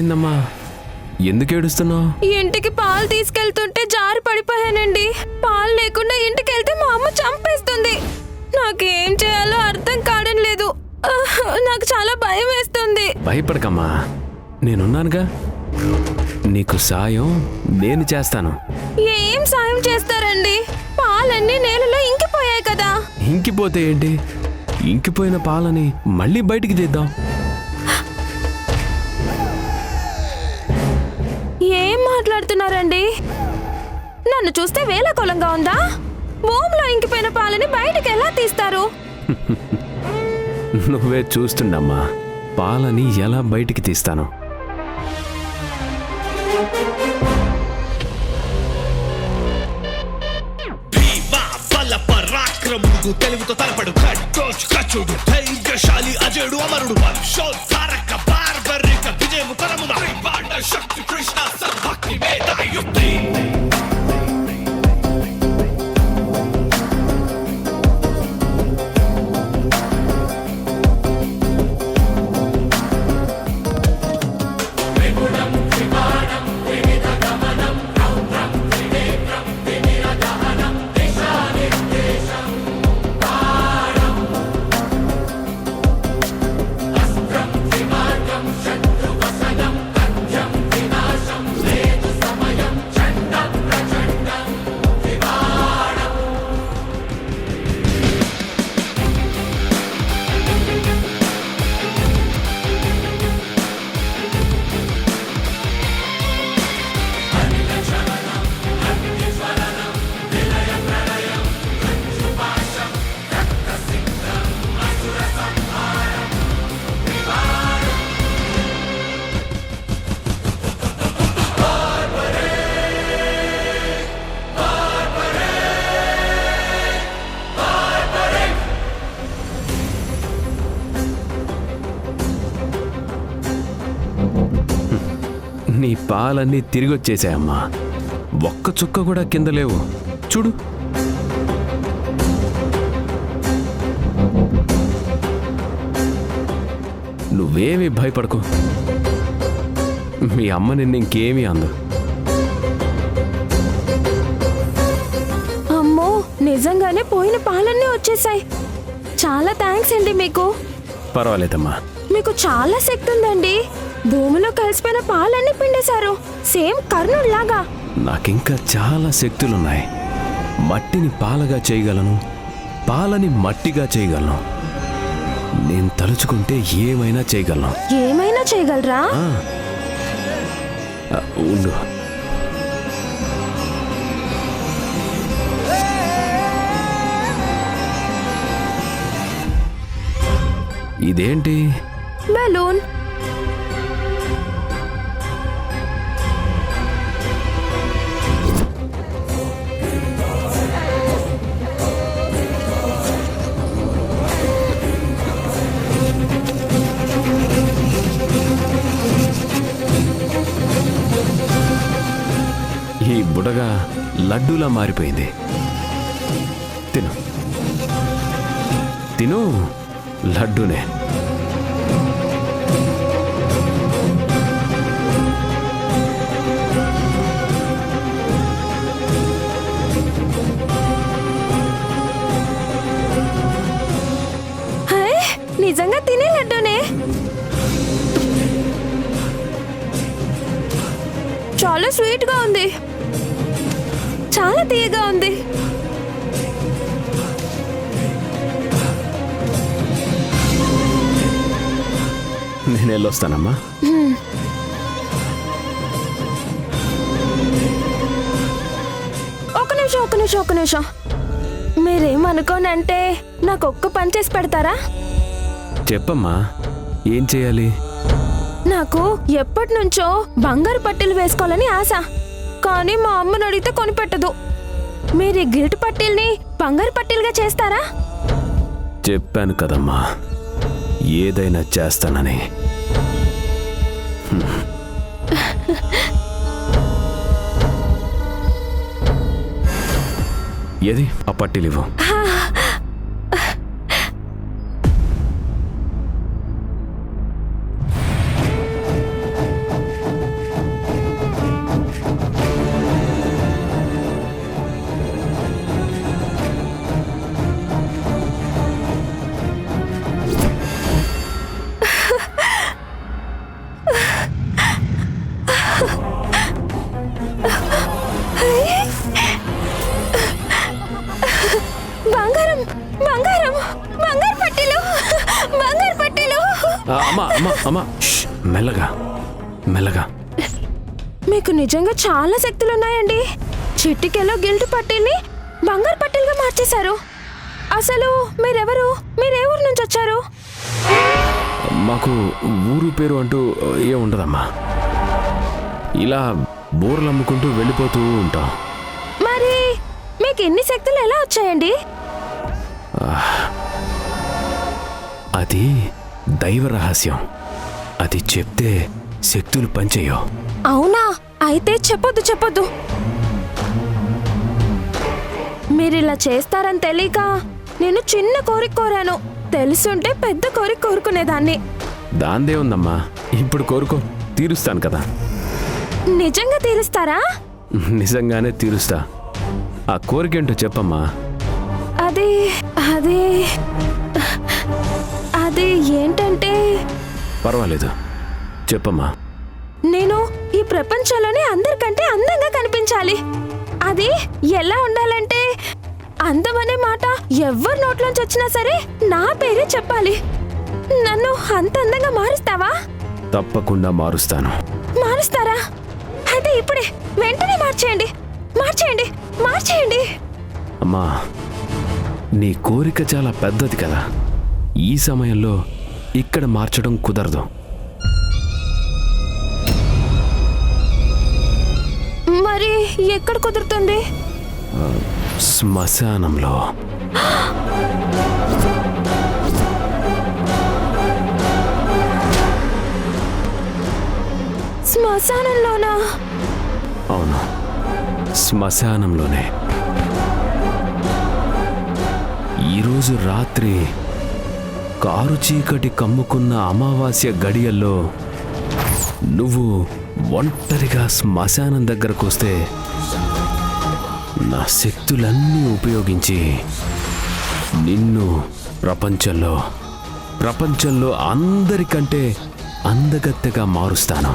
ఏమైందమ్మా? ఎందుకు ఏడుస్తున్నావు? ఇంటికి పాలు తీసుకెళ్తుంటే జారి పడిపోయానండి. పాలు లేకుండా ఇంటికి వెళ్తే మా అమ్మ చంపేస్తుంది. నాకేం చేయాలో అర్థం కావడం లేదు. నాకు చాలా భయం వేస్తుంది. భయపడకమ్మా, నేనున్నానుగా. నీకు సాయం నేను చేస్తాను. ఏం సాయం చేస్తారండి? పాలన్నీ నేలలో ఇంకిపోయాయి కదా. ఇంకిపోతే ఏంటి? ఇంకిపోయిన పాలని మళ్ళీ బయటికి తీద్దాం. ఏం మాట్లాడుతున్నారండి? నన్ను చూస్తే వేళకోళంగా ఉందా? భూమిలో ఇంకిపోయిన పాలని బయటికి ఎలా తీస్తారు? నువ్వే చూస్తుండమ్మా, పాలని ఎలా బయటికి తీస్తాను. పరాక్రముడు తెలుగుతో తలపడు కచ్చుడు ధైర్యశాలి అజయుడు అమరుడు వర్షోద్ధారక బార్బరిక విజయము కరమున శక్తి కృష్ణ సద్భక్తి వేదాయుక్తి. నీ పాలన్నీ తిరిగి వచ్చేసాయమ్మా. ఒక్క చుక్క కూడా కింద లేవు. చూడు. నువ్వేమీ భయపడకు. మీ అమ్మ నిన్ను ఇంకేమీ అందు. అమ్మో, నిజంగానే పోయిన పాలన్నీ వచ్చేసాయి. చాలా థ్యాంక్స్ అండి మీకు. పర్వాలేదమ్మా. మీకు చాలా శక్తి ఉందండి. భూమిలో కలిసిపోయిన పాలన్నీ పిండేశారు, సేమ్ కర్ణుడిలాగా. నాకింకా చాలా శక్తులున్నాయి. మట్టిని పాలగా చేయగలను, పాలని మట్టిగా చేయగలను. నేను తలుచుకుంటే ఏమైనా చేయగలను. ఏమైనా చేయగలరా? ఉండు. ఇదేంటి? బలూన్. ఈ బుడగ లడ్డూలా మారిపోయింది. తిను తిను, లడ్డూనే. నిజంగా తినే లడ్డూనే. చాలా స్వీట్ గా ఉంది, చాలా తీయగా ఉంది. నేను వెళ్ళొస్తానమ్మా. ఒక నిమిషం. మీరేమనుకోనంటే నాకు ఒక్క పని చేసి పెడతారా? చెప్పమ్మా, ఏం చేయాలి? నాకు ఎప్పటి నుంచో బంగారు పట్టీలు వేసుకోవాలని ఆశ. కానీ మా అమ్మని అడిగితే కొనిపెట్టదు. మీరు ఈ గిల్ట్ పట్టీల్ని బంగారు పట్టీలుగా చేస్తారా? చెప్పాను కదమ్మా, ఏదైనా చేస్తానని. ఏది ఆ పట్టీలివ్వు. బంగారం, బంగారు పట్టీలు, బంగారు పట్టీలు. అమ్మా అమ్మా అమ్మా, ష్, మెల్లగా మెల్లగా. మీకు నిజంగా చాలా శక్తులున్నాయండి. చిట్టికెలో గిల్ట్ పట్టీల్ని బంగారు పట్టీలుగా మార్చేశారు. అసలు మీరెవరు? మీరే ఊరు నుంచి వచ్చారు? మాకు ఊరు పేరు అంటూ ఏ ఉండదమ్మా. ఇలా బోర్లు అమ్ముకుంటూ వెళ్ళిపోతూ ఉంటాం. మరి మీకు ఎన్ని శక్తులు ఎలా వచ్చాయండి? అది దైవ రహస్యం. అది చెప్తే శక్తులు పనిచేయవు. అవునా? అయితే చెప్పొద్దు చెప్పొద్దు. మీరిలా చేస్తారని తెలియక నేను చిన్న కోరిక కోరాను. తెలుసుంటే పెద్ద కోరిక కోరుకునేదాన్ని. దాందే ఉందమ్మా, ఇప్పుడు కోరుకో, తీరుస్తాను కదా. నిజంగా తీరుస్తారా? నిజంగానే తీరుస్తా. ఆ కోరికేంటో చెప్పమ్మా. అది అది అది ఏంటంటే, పర్వాలేదు, చెప్పమ్మా. నేను ఈ ప్రపంచంలోనే అందరికంటే అందంగా కనిపించాలి. అది ఎలా ఉండాలంటే, అందం అనే మాట ఎవరి నోట్లోంచి వచ్చినా సరే నా పేరే చెప్పాలి. నన్ను అంత అందంగా మారుస్తావా? తప్పకుండా మారుస్తాను. మారుస్తారా? అయితే ఇప్పుడే వెంటనే మార్చేయండి, మార్చేయండి, మార్చేయండి. అమ్మా, నీ కోరిక చాలా పెద్దది కదా. ఈ సమయంలో ఇక్కడ మార్చడం కుదరదు. మరి ఎక్కడ కుదురుతుంది? శ్మశానంలో. శ్మశానంలోనా? అవును, శ్మశానంలోనే. ఈరోజు రాత్రి కారు చీకటి కమ్ముకున్న అమావాస్య గడియల్లో నువ్వు ఒంటరిగా శ్మశానం దగ్గరకు వస్తే నా శక్తులన్నీ ఉపయోగించి నిన్ను ప్రపంచంలో అందరికంటే అందగత్తెగా మారుస్తాను.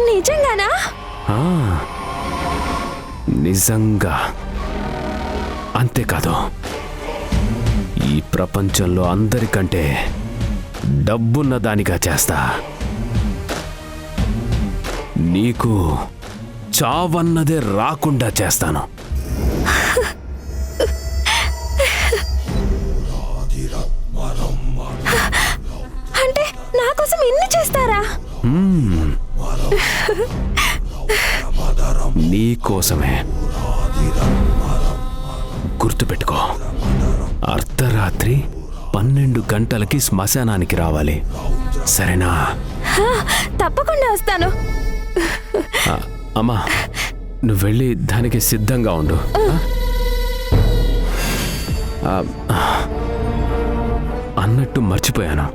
నిజంగానా? ఆ, నిజంగా. అంతేకాదు, ఈ ప్రపంచంలో అందరికంటే డబ్బున్న దానిగా చేస్తా. నీకు చావన్నదే రాకుండా చేస్తాను. అంటే నా కోసం ఇన్ని చేస్తారా? నీ కోసమే. గుర్తుపెట్టుకో, అర్ధరాత్రి 12 గంటలకి శ్మశానానికి రావాలి, సరేనా? తప్పకుండా వస్తాను. అమ్మా, నువ్వు వెళ్ళి దానికి సిద్ధంగా ఉండు. అన్నట్టు మర్చిపోయాను,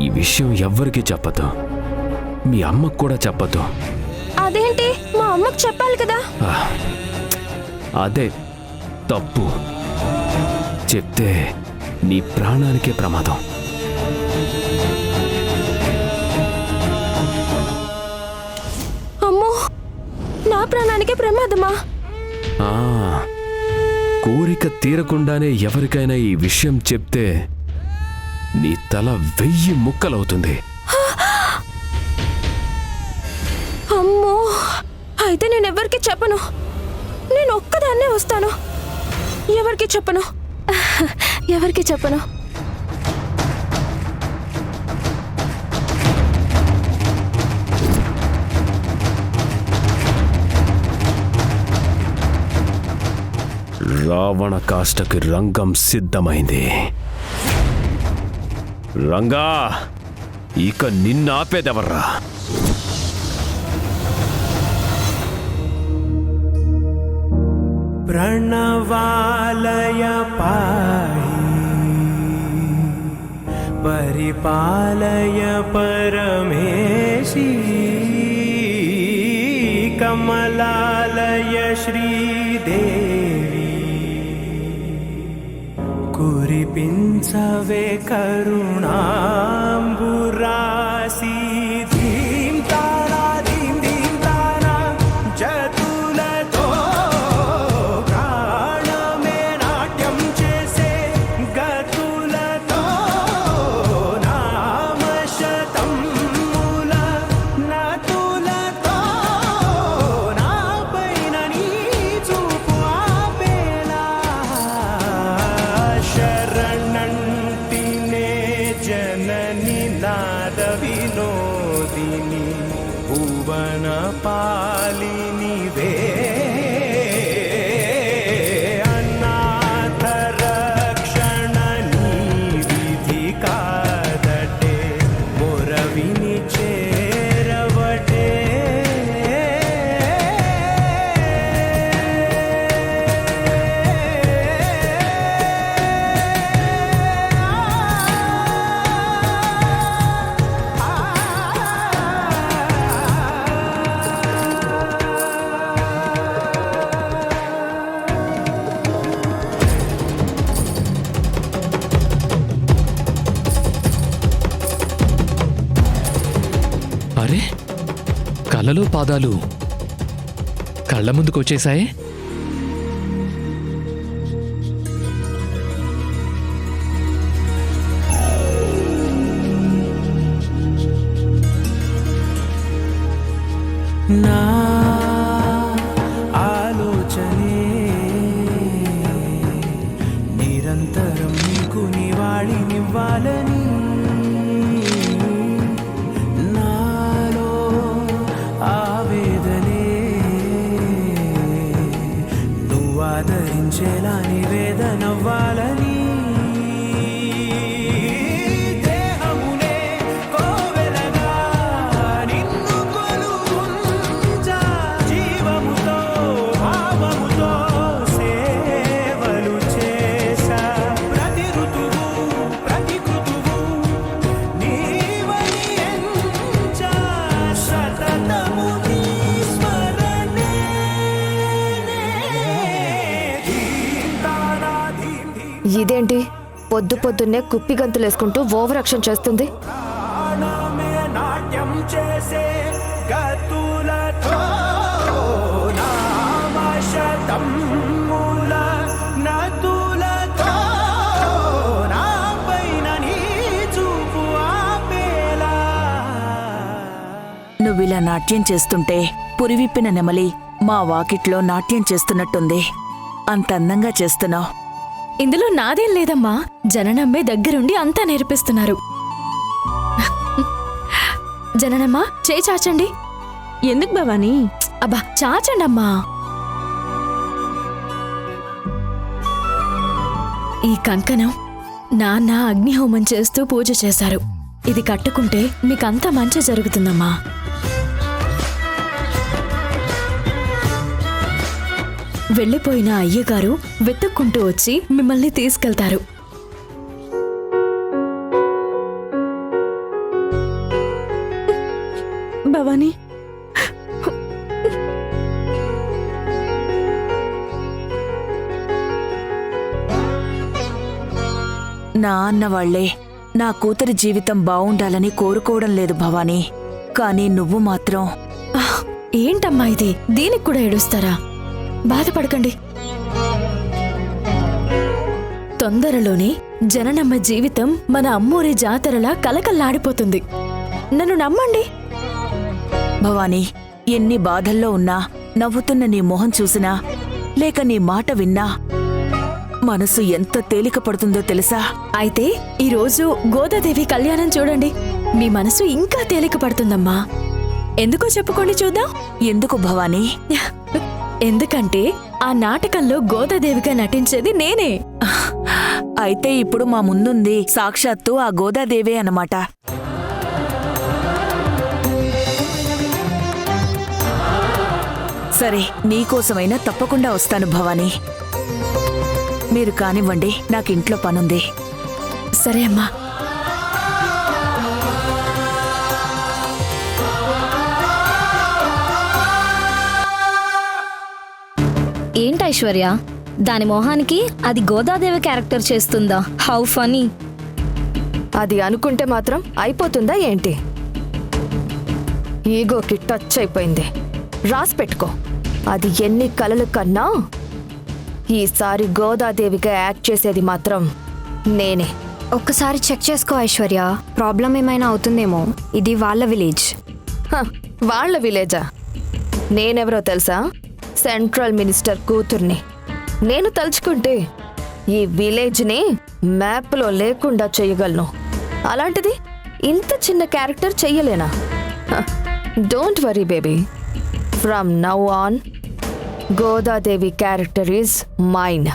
ఈ విషయం ఎవ్వరికీ చెప్పద్దు. మీ అమ్మకు కూడా చెప్పద్దు. అదేంటి? మా అమ్మకు చెప్పాలి కదా. అదే తప్పు. చెప్తే నీ ప్రాణానికే ప్రమాదం. అమ్మో, నా ప్రాణానికే ప్రమాదమా? కోరిక తీరకుండానే ఎవరికైనా ఈ విషయం చెప్తే నీ తల 1000 ముక్కలవుతుంది. అమ్మో, అయితే నేనెవ్వరికి చెప్పను. నేను ఒక్కదాన్నే వస్తాను. ఎవరికి చెప్పను, ఎవరికి చెప్పను. రావణ కాష్టకి రంగం సిద్ధమైంది. రంగా, ఇక నిన్నాపేదెవర్రా? प्रणवालय पाहि परिपालय परमेशी कमलालय श्रीदेवी कुरिपिंचवे करुणाम्बुरासी धीं तारा जत భువన పాలినివే అనాథ రక్షణ నీ విధి కాదటే మొరవిని చేరవటే అరే కళ్ళలో పాదాలు కళ్ళ ముందుకొచ్చేశాయి. నా ఆలోచనే నిరంతరం నీకు నివాళినివ్వాలని నాలో ఆవేదనే నువ్వు ఆదరించేలా నివేదనవ్వాలని దేహమునే కోవెలగా నిన్ను కొలువుంచా జీవముతో భావముతో సేవలు చేసా ప్రతి ఋతువు ప్రతి కృతువు నీవని ఎంచా సతతము నీ స్మరణే ధీంతానా ధీం ధీం ఇదేంటి పొద్దు పొద్దున్నే కుప్పి గంతులేసుకుంటూ ఓవర్ యాక్షన్ చేస్తుంది. ప్రాణమే నాట్యం చేసే గతులతో నామశతం మూల నతులతో నాపైన నీ చూపు ఆపేలా నువ్విలా నాట్యం చేస్తుంటే పురివిప్పిన నెమలి మా వాకిట్లో నాట్యం చేస్తున్నట్టుంది. అంత అందంగా చేస్తున్నావు. ఇందులో నాదేం లేదమ్మా, జననమ్మే దగ్గరుండి అంతా నేర్పిస్తున్నారు. జననమ్మ చేయి చాచండి. ఎందుకు భవానీ? అబ్బా చాచండమ్మా. ఈ కంకణం నాన్న అగ్నిహోమం చేస్తూ పూజ చేశారు. ఇది కట్టుకుంటే మీకంతా మంచి జరుగుతుందమ్మా. వెళ్ళిపోయిన అయ్యగారు వెతుక్కుంటూ వచ్చి మిమ్మల్ని తీసుకెళ్తారు. భవానీ, నా అన్నవాళ్లే నా కూతురి జీవితం బావుండాలని కోరుకోవడం లేదు భవానీ. కానీ నువ్వు మాత్రం ఏంటమ్మా ఇది? దీనికి కూడా ఏడుస్తారా? బాధపడకండి. తొందరలోనే జననమ్మ జీవితం మన అమ్మూరి జాతరలా కలకల్లాడిపోతుంది. నన్ను నమ్మండి. భవానీ, ఎన్ని బాధల్లో ఉన్నా నవ్వుతున్న నీ మొహం చూసినా లేక నీ మాట విన్నా మనసు ఎంత తేలిక పడుతుందో తెలుసా? అయితే ఈరోజు గోదాదేవి కళ్యాణం చూడండి, మీ మనసు ఇంకా తేలిక పడుతుందమ్మా. ఎందుకో చెప్పుకోండి చూద్దాం. ఎందుకు భవానీ? ఎందుకంటే ఆ నాటకంలో గోదాదేవిగా నటించేది నేనే. అయితే ఇప్పుడు మా ముందుంది సాక్షాత్తు ఆ గోదాదేవే అన్నమాట. సరే, నీకోసమైనా తప్పకుండా వస్తాను భవానీ. మీరు కానివ్వండి, నాకింట్లో పనుంది. సరే అమ్మా. ఏంటి ఐశ్వర్య, దాని మొహానికి అది గోదాదేవి క్యారెక్టర్ చేస్తుందా? How funny. అది అనుకుంటే మాత్రం అయిపోతుందా ఏంటి? ఈగోకి టచ్ అయిపోయింది. రాసి పెట్టుకో, అది ఎన్ని కలలు కన్నా ఈసారి గోదాదేవిగా యాక్ట్ చేసేది మాత్రం నేనే. ఒక్కసారి చెక్ చేసుకో ఐశ్వర్య, ప్రాబ్లం ఏమైనా అవుతుందేమో. ఇది వాళ్ళ విలేజ్. వాళ్ళ విలేజా? నేనెవరో తెలుసా? సెంట్రల్ మినిస్టర్ కూతుర్ని. నేను తలుచుకుంటే ఈ విలేజ్ని మ్యాప్లో లేకుండా చెయ్యగలను. అలాంటిది ఇంత చిన్న క్యారెక్టర్ చెయ్యలేనా? Don't worry baby, from now on Godadevi character is mine.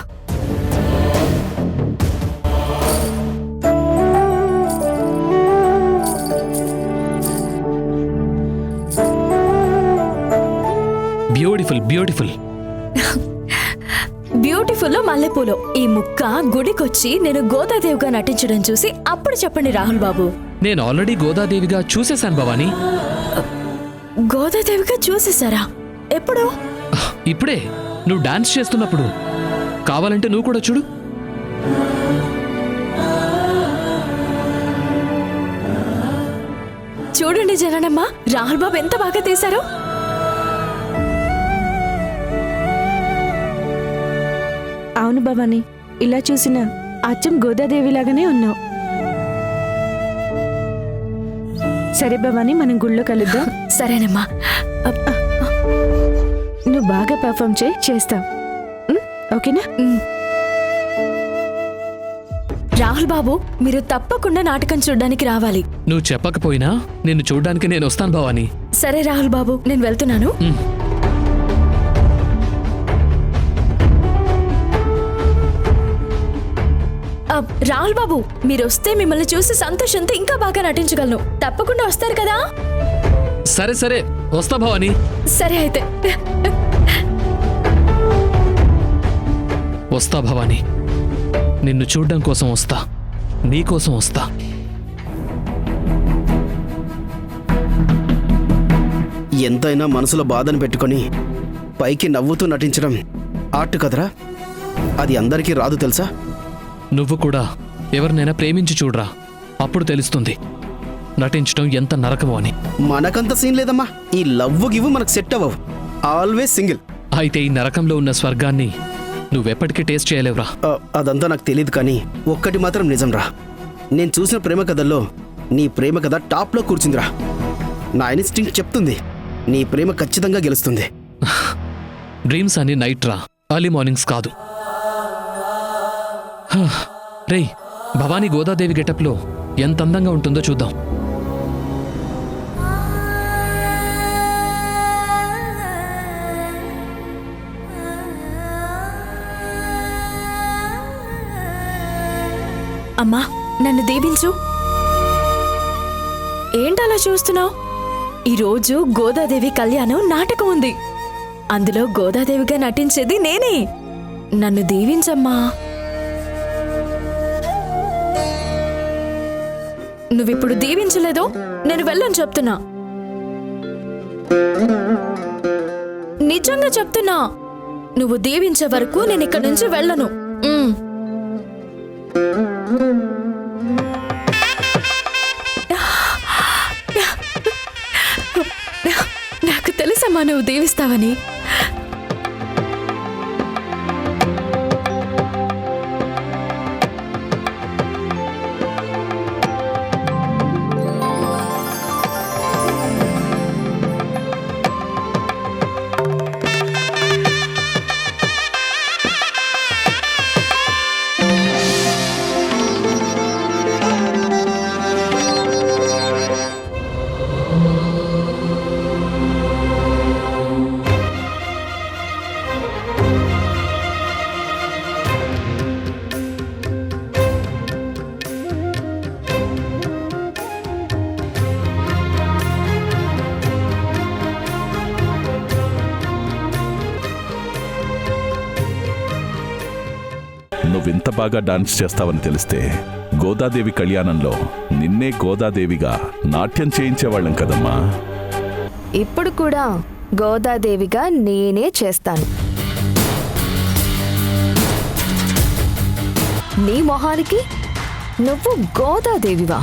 Beautiful beautiful. Beautiful మల్లెపూలు. ఈ ముక్క గుడికొచ్చి నేను గోదాదేవిగా నటించడం చూసి అప్పుడు చెప్పండి రాహుల్ బాబు. నేను ఆల్రెడీ గోదాదేవిగా చూసేశాను భవానీ. గోదాదేవిగా చూసేశారా? ఎప్పుడు? ఇప్పుడే నువ్వు డాన్స్ చేస్తున్నప్పుడు. కావాలంటే నువ్వు కూడా చూడు. చూడండి జననమ్మ, రాహుల్ బాబు ఎంత బాగా తీశారు. అవును భవాని, ఇలా చూసిన అచ్చం గోదాదేవిలాగానే ఉన్నావు. సరే భవాని, మనం గుళ్ళో కలుద్దాం. సరేనమ్మా. నువ్వు బాగా పర్ఫామ్ చేస్తావు, ఓకేనా? రాహుల్ బాబు, మీరు తప్పకుండా నాటకం చూడడానికి రావాలి. నువ్వు చెప్పకపోయినా నిన్ను చూడ్డానికి నేను వస్తాను భవానీ. సరే రాహుల్ బాబు, నేను వెళ్తున్నాను. రాహుల్ బాబు, మీరు వస్తే మిమ్మల్ని చూసి సంతోషంతో ఇంకా బాగా నటించగలను. తప్పకుండా వస్తారు కదా? సరే సరే, వస్తా భవానీ. సరే అయితే. వస్తా భవానీ, నిన్ను చూడ్డం కోసం వస్తా, నీకోసం వస్తా. ఎంతైనా మనసులో బాధను పెట్టుకొని పైకి నవ్వుతూ నటించడం ఆర్ట్ కదరా. అది అందరికీ రాదు తెలుసా. నువ్వు కూడా ఎవరినైనా ప్రేమించి చూడరా, అప్పుడు తెలుస్తుంది నటించడం ఎంత నరకమో అని. మనకంత సీన్ లేదమ్మా. ఈ లవ్ గివ్ మనకు సెట్ అవ్వవు. Always single. అయితే ఈ నరకంలో ఉన్న స్వర్గాన్ని నువ్వెప్పటికీ టేస్ట్ చేయలేవురా. అదంతా నాకు తెలియదు, కానీ ఒక్కటి మాత్రం నిజం రా. నేను చూసిన ప్రేమ కథల్లో నీ ప్రేమ కథ టాప్లో కూర్చుందిరా. నా ఇన్స్టింక్ట్ చెప్తుంది నీ ప్రేమ ఖచ్చితంగా గెలుస్తుంది. డ్రీమ్స్ అని నైట్ రా, ఎర్లీ మార్నింగ్స్ కాదు. రేయ్, భవానీ గోదాదేవి గెటప్లో ఎంత అందంగా ఉంటుందో చూద్దాం. అమ్మా, నన్ను దీవించు. ఏంటలా చూస్తున్నావు? ఈరోజు గోదాదేవి కళ్యాణం నాటకం ఉంది. అందులో గోదాదేవిగా నటించేది నేనే. నన్ను దీవించమ్మా. నువ్విప్పుడు దీవించలేదో నేను వెళ్ళని చెప్తున్నా. నిజంగా చెప్తున్నా, నువ్వు దీవించే వరకు నేను ఇక్కడి నుంచి వెళ్ళను. నాకు తెలుసమ్మా నువ్వు దీవిస్తావని. నువ్వింత బాగా డాన్స్ చేస్తావని తెలిస్తే గోదాదేవి కళ్యాణంలో నిన్నే గోదాదేవిగా నాట్యం చేయించేవాళ్ళం కదమ్మా. ఇప్పుడు కూడా గోదాదేవిగా నేనే చేస్తాను. నీ మొహానికి నువ్వు గోదాదేవివా?